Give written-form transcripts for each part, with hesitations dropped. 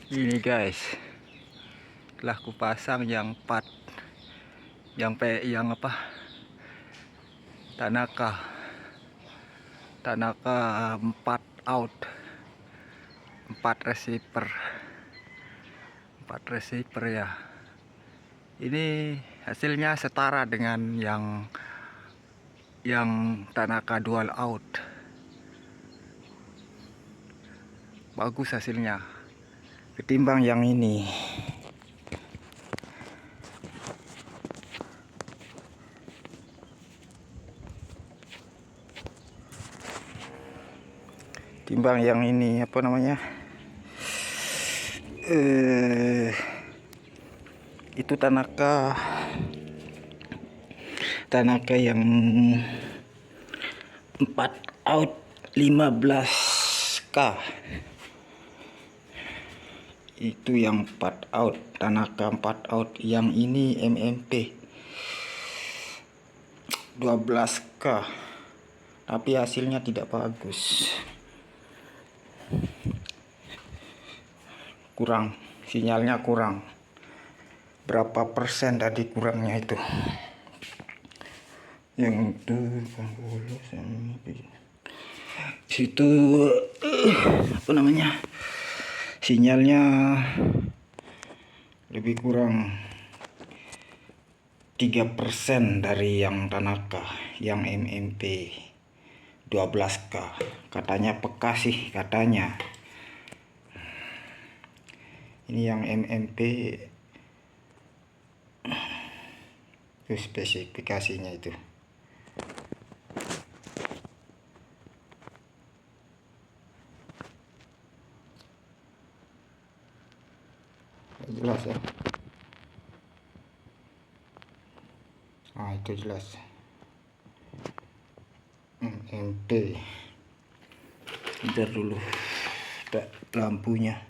Ini guys, telah kupasang yang yang apa, Tanaka 4 out, 4 receiver ya. Ini hasilnya setara dengan yang Tanaka dual out. Bagus hasilnya ketimbang yang ini. Timbang yang ini apa namanya? Itu Tanaka yang 4 out 15K. Itu yang 4 out, Tanaka 4 out. Yang ini MMP 12K, tapi hasilnya tidak bagus, kurang, sinyalnya kurang. Berapa persen tadi kurangnya itu? Yang itu situ apa namanya, sinyalnya lebih kurang 3% dari yang Tanaka, yang MMP 12K. Katanya peka sih katanya. Ini yang MMP itu spesifikasinya itu. Jelas ya. Nah, itu jelas. MMP. Bentar dulu, tak lampunya.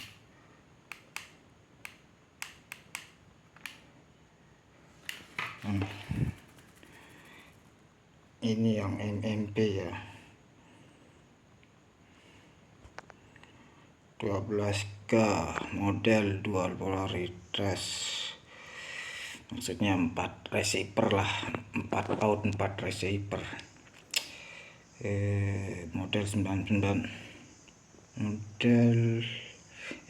Ini yang MMP ya, 12K, model dual polaritas. Maksudnya 4 receiver lah, 4 out 4 receiver. Model 99, model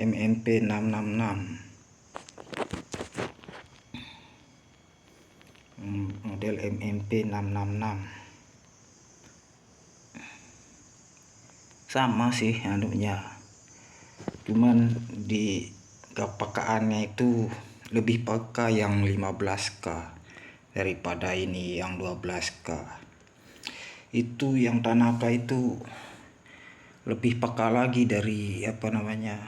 MMP 666, model MMP 666. Sama sih anunya, cuman di kepekaannya itu lebih peka yang 15K daripada ini yang 12K. Itu yang Tanaka itu lebih peka lagi dari apa namanya,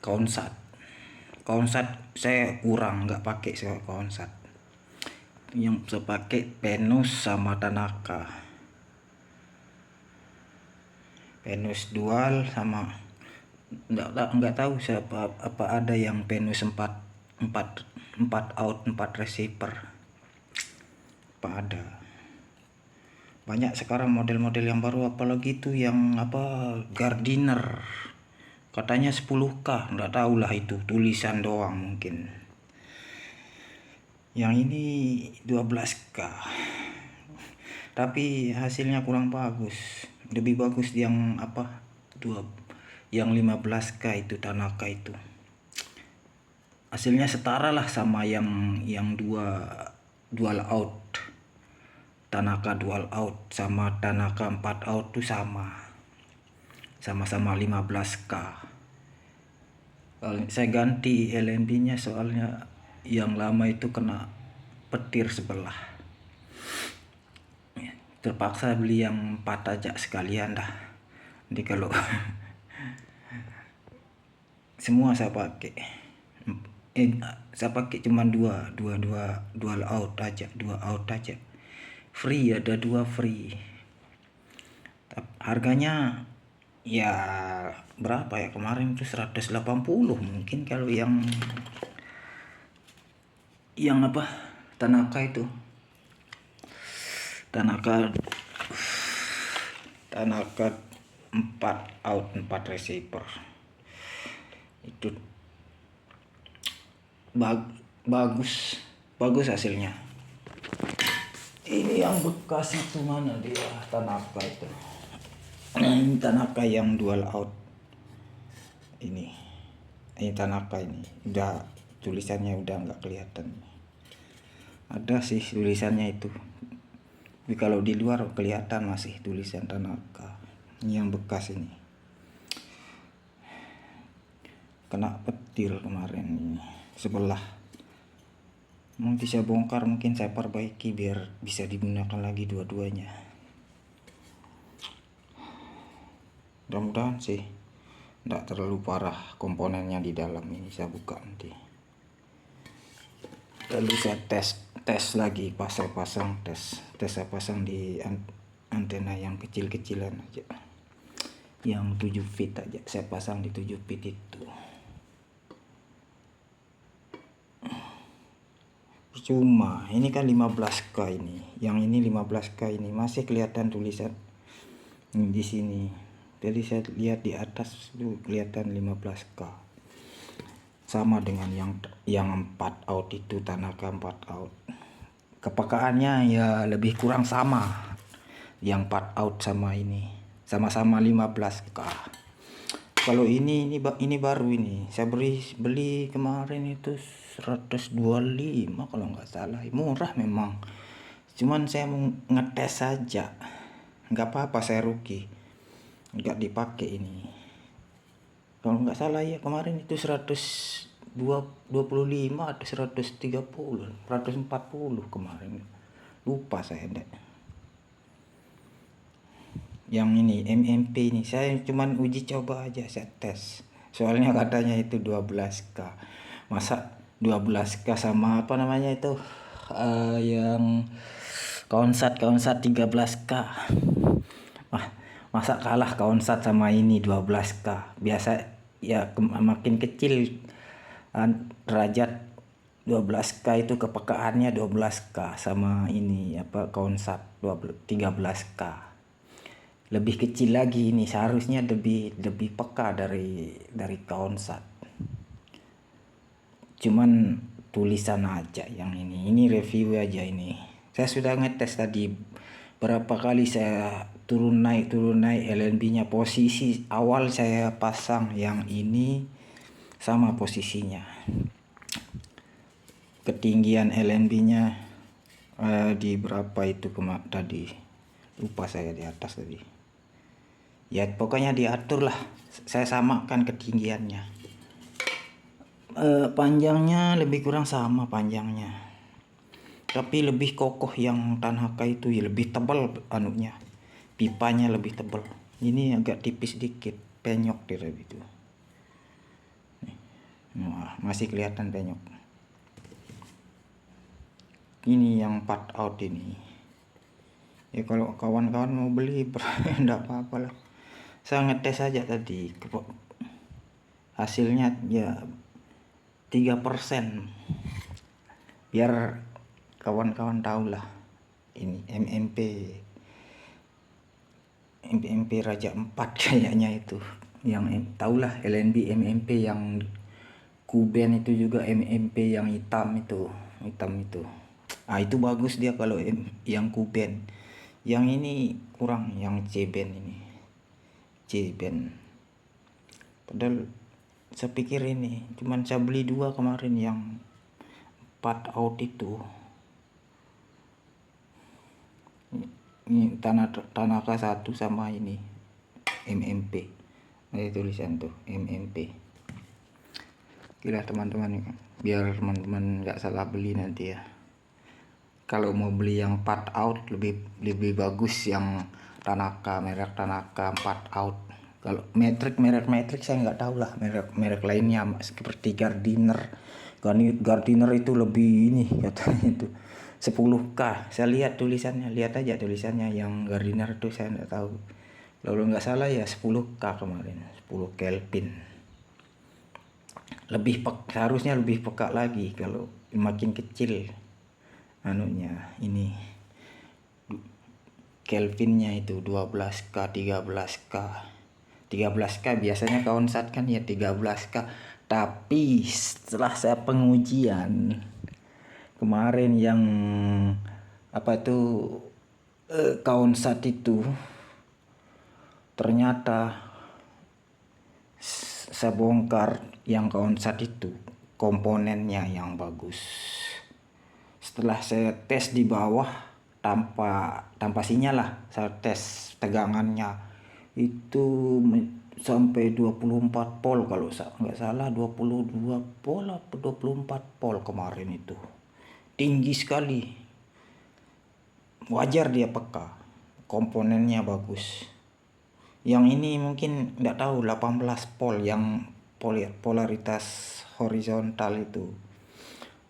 konsat saya kurang, nggak pakai konsat. Yang saya pakai Venus sama Tanaka, Venus dual sama nggak tahu siapa, apa ada yang Venus 4 out 4 receiver, apa ada. Banyak sekarang model-model yang baru, apalagi itu yang apa, Gardiner, katanya 10K, nggak tahu lah, itu tulisan doang mungkin. Yang ini 12K, tapi hasilnya kurang bagus. Lebih bagus yang apa, yang 15K itu Tanaka itu. Hasilnya setara lah sama yang dual out. Tanaka dual out sama Tanaka 4 out tuh sama-sama 15K. Saya ganti LNB-nya soalnya yang lama itu kena petir sebelah. Terpaksa beli yang 4 aja sekalian dah. Jadi kalau semua saya pakai, saya pakai cuma dual out aja, 2 out aja. Free, ada 2 free. Harganya ya berapa ya, kemarin itu 180 mungkin kalau yang apa, Tanaka itu. Tanaka 4 out 4 receiver. bagus bagus hasilnya. Ini yang bekas itu mana dia, Tanaka itu. Ini Tanaka yang dual out. Ini Tanaka ini udah tulisannya udah nggak kelihatan. Ada sih tulisannya itu, tapi kalau di luar kelihatan masih tulisan Tanaka. Ini yang bekas ini, kena petir kemarin ini sebelah. Mungkin saya bongkar, mungkin saya perbaiki biar bisa digunakan lagi dua-duanya. Mudah-mudahan sih tidak terlalu parah komponennya di dalam ini. Saya buka nanti, lalu saya tes lagi, pas saya pasang saya pasang di antena yang kecil-kecilan aja, yang 7 feet aja saya pasang di 7 feet itu. Cuma ini kan 15K ini, yang ini 15K ini masih kelihatan tulisan di sini. Jadi saya lihat di atas itu kelihatan 15K, sama dengan yang 4 out itu, Tanaka 4 out. Kepekaannya ya lebih kurang sama, yang 4 out sama ini sama-sama 15K. Kalau ini baru ini saya beli kemarin itu 125 kalau nggak salah. Murah memang, cuman saya mau ngetes saja, nggak apa-apa, saya rugi nggak dipakai ini. Kalau nggak salah ya kemarin itu 125 atau 140 kemarin, lupa saya deh. Yang ini MMP ini saya cuman uji coba aja, saya tes. Soalnya katanya itu 12K. Masa 12K sama apa namanya itu yang Konsat 13K. Masa kalah Konsat sama ini 12K. Biasa ya makin kecil derajat 12K itu kepekaannya 12K sama ini apa Konsat 13K. Lebih kecil lagi ini, seharusnya lebih peka dari Konsat. Cuman tulisan aja yang ini review aja ini. Saya sudah ngetes tadi berapa kali, saya turun naik LNB-nya. Posisi awal saya pasang yang ini sama posisinya. Ketinggian LNB-nya di berapa itu tadi, lupa saya, di atas tadi. Ya pokoknya diatur lah, saya samakan ketinggiannya. Panjangnya lebih kurang sama panjangnya, tapi lebih kokoh yang Tanaka itu, ya lebih tebal anunya, pipanya lebih tebal. Ini agak tipis dikit, penyok dia itu. Wah, masih kelihatan penyok. Ini yang 4 out ini. Ya kalau kawan-kawan mau beli enggak apa-apa lah. Saya ngetes aja tadi, hasilnya ya 3%, biar kawan-kawan tahu lah. Ini MMP Raja 4 kayaknya itu, yang tahulah LNB MMP, yang Kuben itu juga MMP yang hitam itu. Itu bagus dia kalau yang Kuben. Yang ini kurang, yang C-band ini. Padahal saya pikir ini cuman saya beli 2 kemarin, yang 4 out itu. Ini Tanaka 1 sama ini MMP. Ada tulisan tuh MMP. Gila teman-teman, biar teman-teman nggak salah beli nanti ya. Kalau mau beli yang 4 out lebih bagus yang Tanaka, merek Tanaka 4 out. Kalau merek saya nggak tahu lah, merek lainnya seperti Gardiner itu lebih ini katanya itu 10K. Saya lihat tulisannya, lihat aja tulisannya, yang Gardiner itu saya nggak tahu. Lalu nggak salah ya 10K kemarin, 10 Kelvin. Seharusnya lebih peka lagi kalau makin kecil anunya ini Kelvinnya itu 12K, 13K biasanya Konsat kan ya 13K. Tapi setelah saya pengujian kemarin yang apa itu Kawnsat itu, ternyata saya bongkar yang Kawnsat itu komponennya yang bagus. Setelah saya tes di bawah tanpa sinyal lah, saya tes tegangannya itu sampai 24 volt kalau nggak salah, 22 volt atau 24 volt kemarin itu. Tinggi sekali. Wajar dia peka. Komponennya bagus. Yang ini mungkin nggak tahu 18 volt yang polaritas horizontal itu.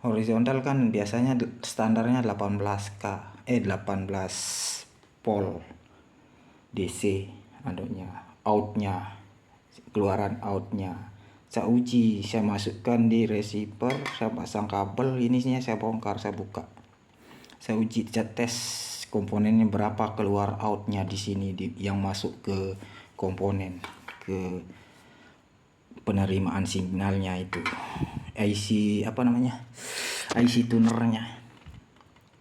Horizontal kan biasanya standarnya 18K, 18 volt DC outnya, keluaran outnya. Saya uji, saya masukkan di receiver, saya pasang kabel, ininya saya bongkar, saya buka. Saya uji, saya tes komponennya berapa keluar outnya di sini, yang masuk ke komponen, ke penerimaan sinyalnya itu. IC IC tunernya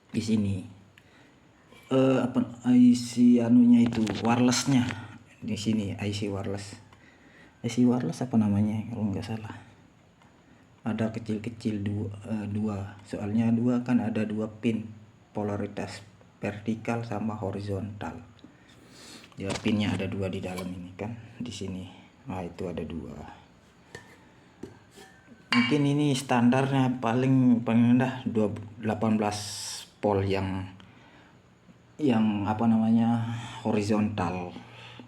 di sini. IC anunya itu wirelessnya di sini, IC wireless apa namanya kalau nggak salah. Ada kecil-kecil dua, soalnya kan ada dua pin polaritas vertikal sama horizontal. Ya, pinnya ada dua di dalam ini kan, di sini. Nah, itu ada dua. Mungkin ini standarnya paling rendah 18 volt yang horizontal.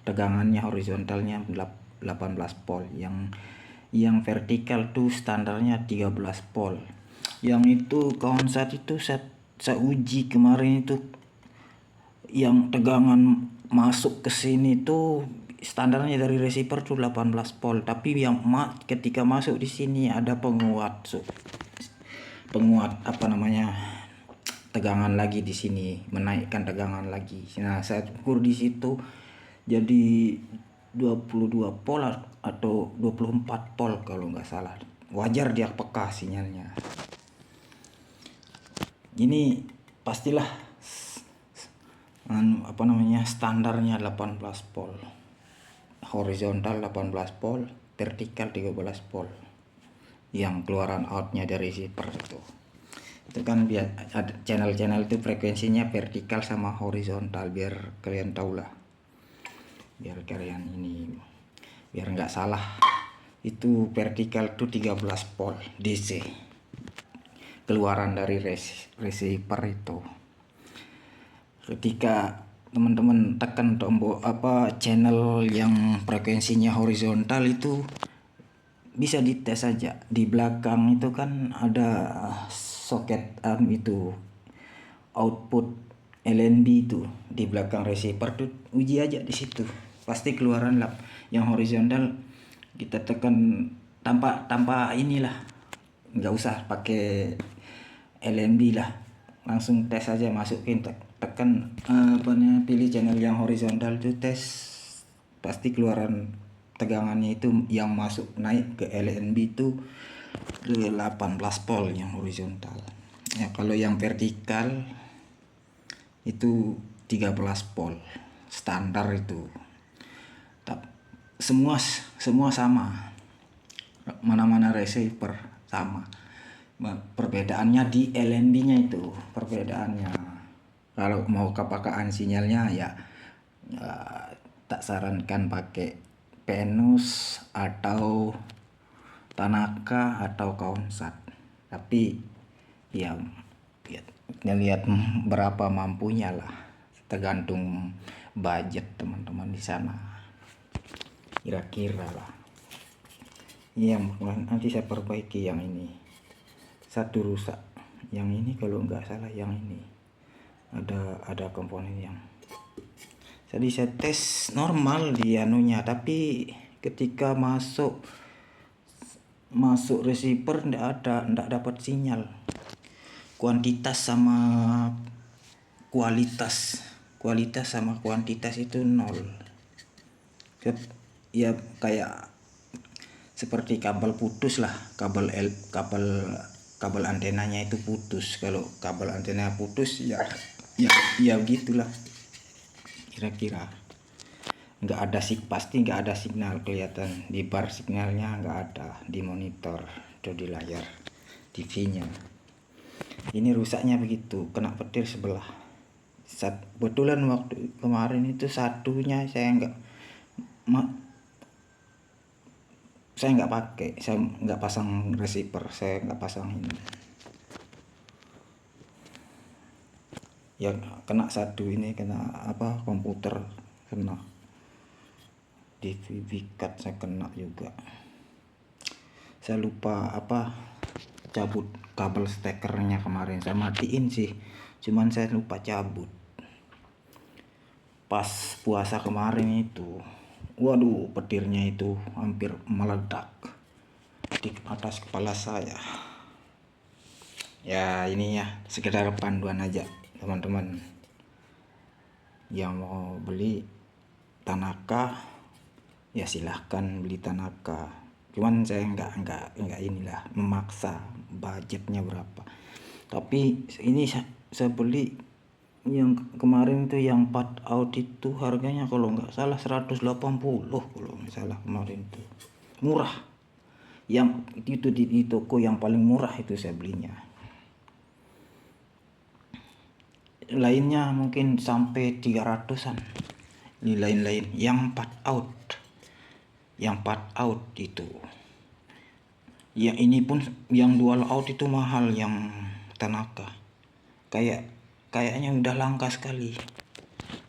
Tegangannya horizontalnya 18 volt. Yang vertikal tuh standarnya 13 volt. Yang itu Kawnsat itu saya uji kemarin itu, yang tegangan masuk ke sini tuh standarnya dari receiver tuh 18 volt, tapi yang ketika masuk di sini ada penguat tegangan lagi di sini, menaikkan tegangan lagi. Nah, saya ukur di situ jadi 22 volt atau 24 volt kalau nggak salah. Wajar dia peka sinyalnya. Ini pastilah standarnya 18 volt. Horizontal 18 volt, vertikal 13 volt. Yang keluaran outnya dari receiver itu kan biar ada channel-channel itu frekuensinya vertikal sama horizontal, biar kalian tahu lah, biar kalian biar nggak salah. Itu vertikal itu 13 volt DC keluaran dari receiver itu. Ketika teman-teman tekan tombol channel yang frekuensinya horizontal itu, bisa dites saja. Di belakang itu kan ada soket itu output LNB itu di belakang receiver tuh, uji aja di situ. Pasti keluaran lap. Yang horizontal kita tekan tanpa inilah, nggak usah pakai LNB lah, langsung tes aja, masukin tekan pilih channel yang horizontal itu, tes pasti keluaran tegangannya itu yang masuk naik ke LNB itu 18 volt yang horizontal. Ya, kalau yang vertikal itu 13 volt standar itu. Semua sama, mana-mana receiver sama. Perbedaannya di LNB-nya itu perbedaannya. Kalau mau kepekaan sinyalnya ya tak sarankan pakai Venus atau Tanaka atau Kawnsat, tapi ya lihat berapa mampunya lah, tergantung budget teman-teman di sana, kira-kira lah. Yang nanti saya perbaiki, yang ini satu rusak, yang ini kalau nggak salah yang ini ada komponen yang jadi saya tes normal di anunya, tapi ketika masuk receiver ndak dapat sinyal. Kuantitas sama kualitas sama kuantitas itu nol. Ya kayak seperti kabel putus lah, kabel antenanya itu putus. Kalau kabel antena putus ya gitulah kira-kira. Pasti nggak ada signal kelihatan di bar, signalnya nggak ada di monitor atau di layar TV-nya. Ini rusaknya begitu, kena petir sebelah. Kebetulan waktu kemarin itu satunya saya nggak pakai, saya nggak pasang receiver, saya nggak pasang ini. Ya kena satu ini, kena komputer kena, di VV card saya kena juga. Saya lupa cabut kabel stekernya kemarin, saya matiin sih, cuman saya lupa cabut pas puasa kemarin itu. Waduh, petirnya itu hampir meledak di atas kepala saya. Ya ini ya sekedar panduan aja teman-teman yang mau beli Tanaka, ya silahkan beli Tanaka. Cuman saya nggak inilah memaksa budgetnya berapa. Tapi ini saya beli yang kemarin itu, yang 4 out itu harganya kalau nggak salah 180 kalau nggak salah kemarin itu. Murah. Yang itu di toko yang paling murah itu saya belinya. Lainnya mungkin sampai 300-an. Ini lain-lain yang 4 out. Yang 4 out itu. Yang ini pun yang dual out itu mahal, yang Tanaka. Kayaknya udah langka sekali.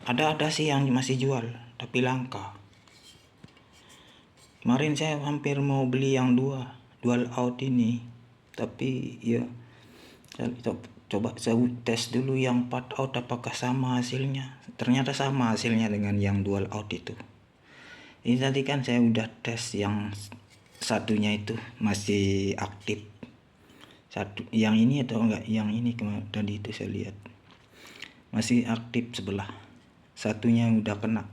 Ada sih yang masih jual, tapi langka. Kemarin saya hampir mau beli yang dual out ini, tapi ya saya coba saya tes dulu yang 4 out apakah sama hasilnya. Ternyata sama hasilnya dengan yang dual out itu. Ini tadi kan saya udah tes yang satunya itu masih aktif. Yang ini atau enggak, yang ini tadi itu saya lihat masih aktif sebelah, satunya udah kena.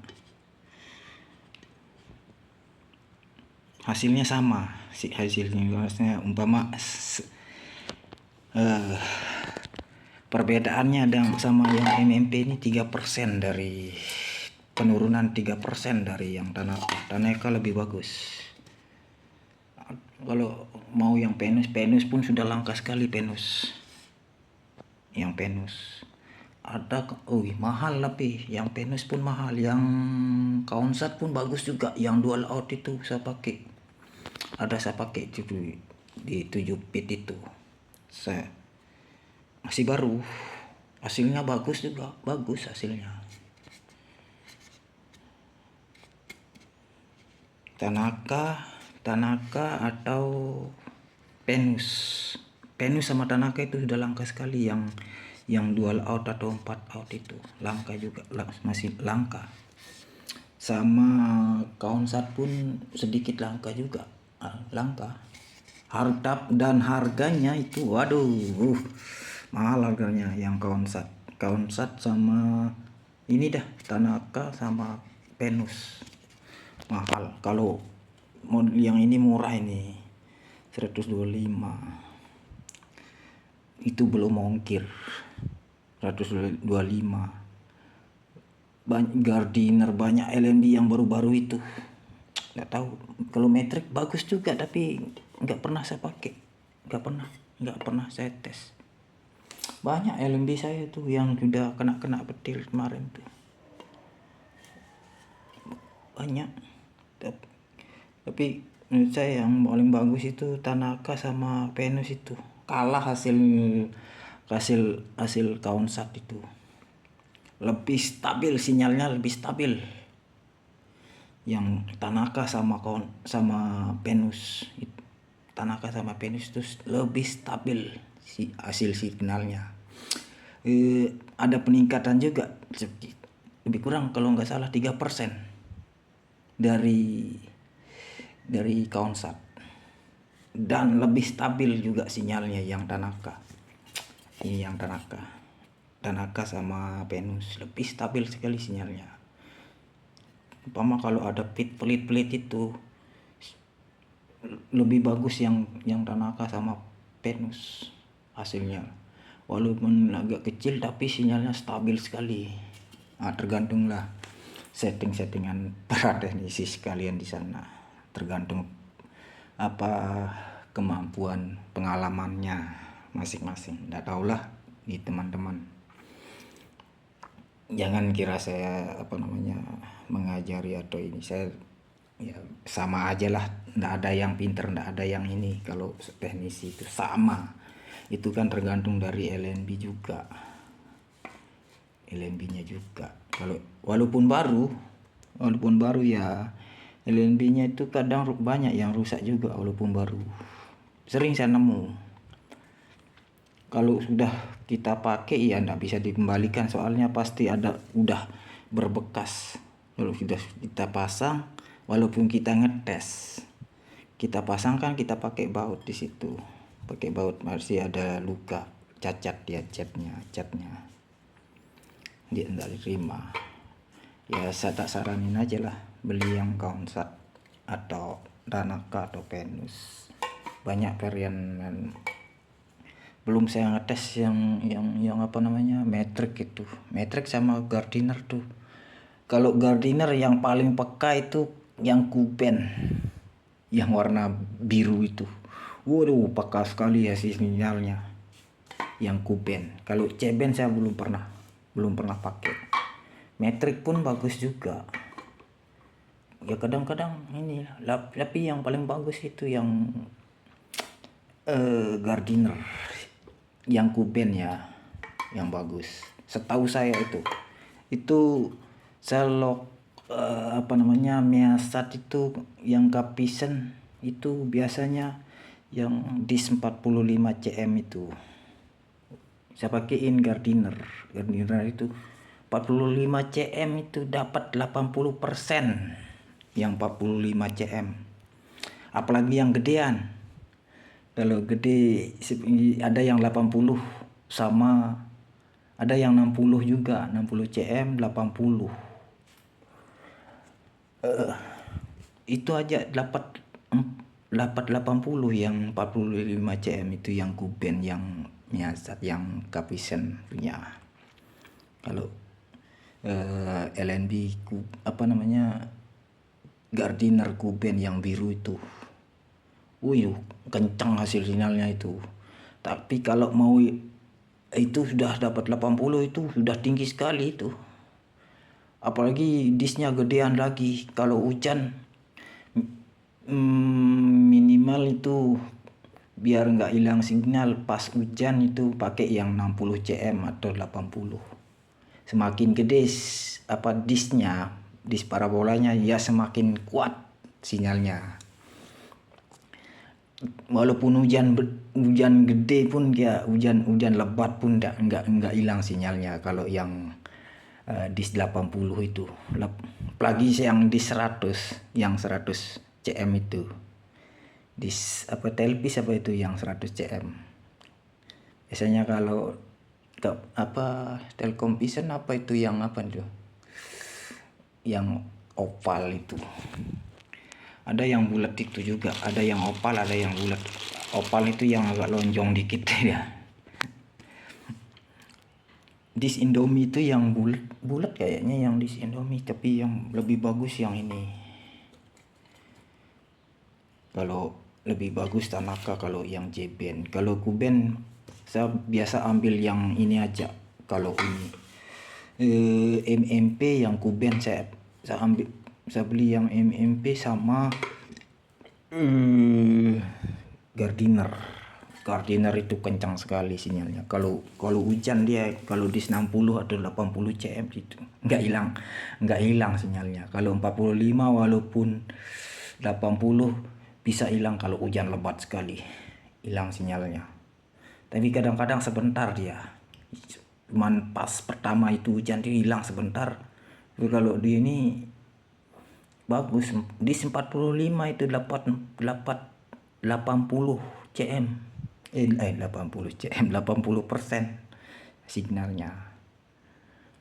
Hasilnya sama hasilnya umpama perbedaannya sama yang MMP ini 3% dari penurunan, 3% dari yang Tanaka lebih bagus. Kalau mau yang Venus pun sudah langka sekali. Yang Venus ada mahal, tapi yang Venus pun mahal. Yang Kawnsat pun bagus juga, yang dual out itu saya pakai. Saya pakai itu di 7 pit itu. Saya masih baru, hasilnya bagus juga, bagus hasilnya. Tanaka atau Venus sama Tanaka itu sudah langka sekali. Yang dual out atau 4 out itu langka juga, masih langka. Sama Kawnsat pun sedikit langka juga, langka. Dan harganya itu waduh, mahal harganya yang Kawnsat sama ini dah, Tanaka sama Venus mahal. Kalau yang ini murah, ini 125, itu belum ongkir. 125 banyak Gardiner, banyak LMD yang baru-baru itu. Nggak tahu, kalau metrik bagus juga, tapi nggak pernah saya pakai, nggak pernah saya tes. Banyak LMD saya tuh yang sudah kena petir kemarin tuh, banyak. Tapi menurut saya yang paling bagus itu Tanaka sama Venus itu. Kalah hasil Kawnsat itu. Lebih stabil, sinyalnya lebih stabil. Yang Tanaka sama Venus. Tanaka sama Venus itu lebih stabil hasil signalnya. Ada peningkatan juga, lebih kurang kalau nggak salah 3% dari Kawnsat, dan lebih stabil juga sinyalnya yang Tanaka. Ini yang Tanaka sama Venus lebih stabil sekali sinyalnya. Umpama kalau ada pelit-pelit itu lebih bagus yang Tanaka sama Venus hasilnya, walaupun agak kecil tapi sinyalnya stabil sekali. Nah, tergantung lah settingan para teknisi sekalian di sana, tergantung apa kemampuan pengalamannya masing-masing. Nggak tahulah di teman-teman, jangan kira saya mengajari atau ini. Saya ya sama aja lah, nggak ada yang pinter, nggak ada yang ini. Kalau teknisi itu sama, itu kan tergantung dari LNB juga, LNB-nya juga. Kalau walaupun baru ya, LNB-nya itu kadang banyak yang rusak juga walaupun baru. Sering saya nemu. Kalau sudah kita pakai ya nggak bisa dikembalikan, soalnya pasti udah berbekas. Kalau sudah kita pasang, walaupun kita ngetes, kita pasang kan kita pakai baut di situ, pakai baut masih ada luka, cacat dia catnya dia nggak diterima. Ya saya tak saranin aja lah beli yang Kawasat atau Tanaka atau Venus. Banyak varian. Belum saya ngetes yang Matrix itu, Matrix sama Gardiner tuh. Kalau Gardiner yang paling peka itu yang Kuben, yang warna biru itu. Waduh, peka sekali ya sinyalnya yang Kuben. Kalau Ceben saya belum pernah pakai. Matrix pun bagus juga ya, kadang-kadang ini, tapi yang paling bagus itu yang Gardiner, yang Kuben ya, yang bagus setahu saya. Itu selok Miasat itu yang Capisen itu biasanya yang dis 45 cm itu saya pakaiin Gardiner itu 45 cm itu dapat 80% yang 45 cm, apalagi yang gedean. Kalau gede ada yang 80 sama ada yang 60 juga, 60 cm 80. Itu aja dapat 80 yang 45 cm itu yang Kuben, yang Miasat, yang Capisen punya. Kalau LNB Gardiner Kuben yang biru itu, kencang hasil sinyalnya itu. Tapi kalau mau itu sudah dapat 80 itu sudah tinggi sekali itu. Apalagi disnya gedean lagi. Kalau hujan minimal itu biar nggak hilang sinyal pas hujan itu pakai yang 60 cm atau 80. Semakin gede disnya, dis parabolanya ya semakin kuat sinyalnya. Walaupun hujan gede pun ya, hujan lebat pun enggak hilang sinyalnya kalau yang dis 80 itu. Apalagi yang dis 100, yang 100 cm itu. Dis telpis itu yang 100 cm. Biasanya kalau Telkomvision itu yang itu? Yang oval itu. Ada yang bulat itu juga, ada yang opal, ada yang bulat. Opal itu yang agak lonjong dikit ya. Dis Indomie itu yang bulat kayaknya, yang dis Indomie, tapi yang lebih bagus yang ini. Kalau lebih bagus Tanaka kalau yang Jeben. Kalau Kuben saya biasa ambil yang ini aja. Kalau ini MMP yang Kuben saya beli yang MMP sama Gardiner itu kencang sekali sinyalnya. Kalau hujan dia, kalau di 60 atau 80 cm itu nggak hilang sinyalnya. Kalau 45 walaupun 80 bisa hilang kalau hujan lebat sekali, hilang sinyalnya. Tapi kadang-kadang sebentar dia. Cuman pas pertama itu hujan dia hilang sebentar. Tapi kalau di ini bagus, di 45 itu dapat 80 cm 80 cm 80% signalnya,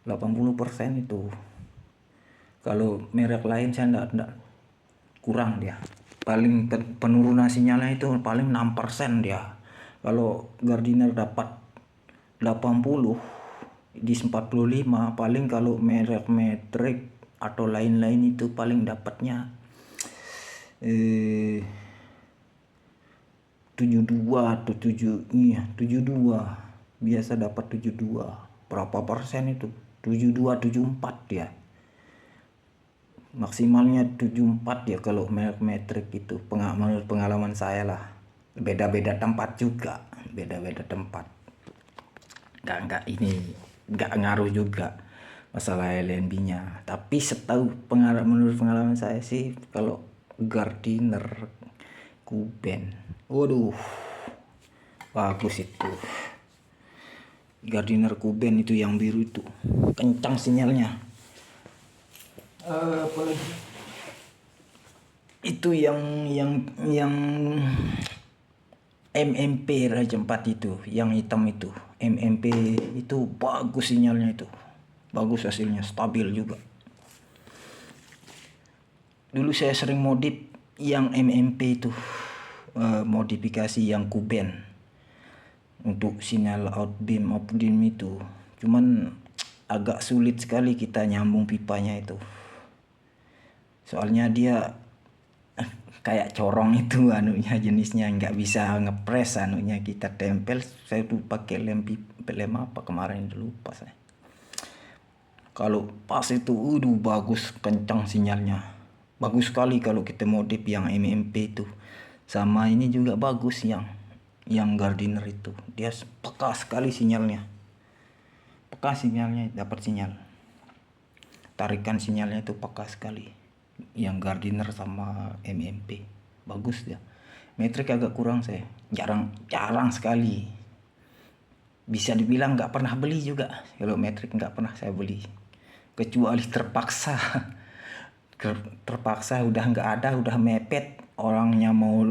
80% itu. Kalau merek lain saya enggak kurang dia. paling penurunan sinyalnya itu paling 6% dia. Kalau Gardiner dapat 80 di 45, paling kalau merek Matrix atau lain-lain itu paling dapatnya 72 atau 72, biasa dapat 72. Berapa persen itu? 72 74 ya. Maksimalnya 74 ya kalau merek Matrix itu. Menurut pengalaman saya lah. Beda-beda tempat juga, beda-beda tempat. Nggak ngaruh juga masalah LNB-nya. Tapi menurut pengalaman saya sih, kalau Gardiner Kuben, waduh, bagus itu. Gardiner Kuben itu yang biru itu, kencang sinyalnya. Itu yang MMP Raja 4 itu, yang hitam itu, MMP itu bagus sinyalnya itu, bagus hasilnya, stabil juga. Dulu saya sering modif yang MMP itu, modifikasi yang Kuben untuk sinyal out beam itu, cuman agak sulit sekali kita nyambung pipanya itu, soalnya dia kayak corong itu anunya, jenisnya nggak bisa ngepres anunya, kita tempel. Saya tuh pakai lem apa kemarin itu lupa saya. Kalau pas itu bagus, kencang sinyalnya, bagus sekali kalau kita modif yang MMP itu. Sama ini juga bagus yang Gardiner itu, dia peka sekali sinyalnya, dapat sinyal, tarikan sinyalnya itu peka sekali. Yang Gardiner sama MMP bagus dia. Matrix agak kurang, saya jarang sekali, bisa dibilang nggak pernah beli juga. Kalau Matrix nggak pernah saya beli, kecuali terpaksa udah nggak ada, udah mepet orangnya, mau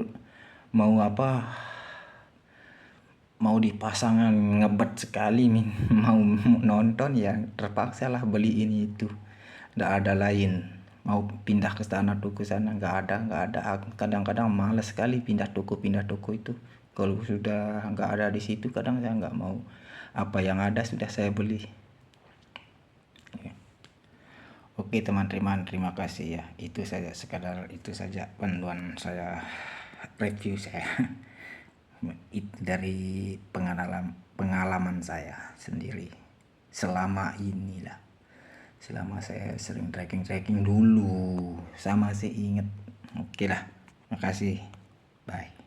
dipasang ngebet sekali mau nonton, ya terpaksa lah beli ini itu, nggak ada lain. Mau pindah ke sana tuh ke sana nggak ada. Kadang-kadang malas sekali pindah toko itu. Kalau sudah nggak ada di situ, kadang saya nggak mau, apa yang ada sudah saya beli. Oke teman-teman, terima kasih ya. Itu saja panduan saya, review saya dari pengalaman saya sendiri selama saya sering tracking dulu, sama saya inget. Oke lah, makasih, bye.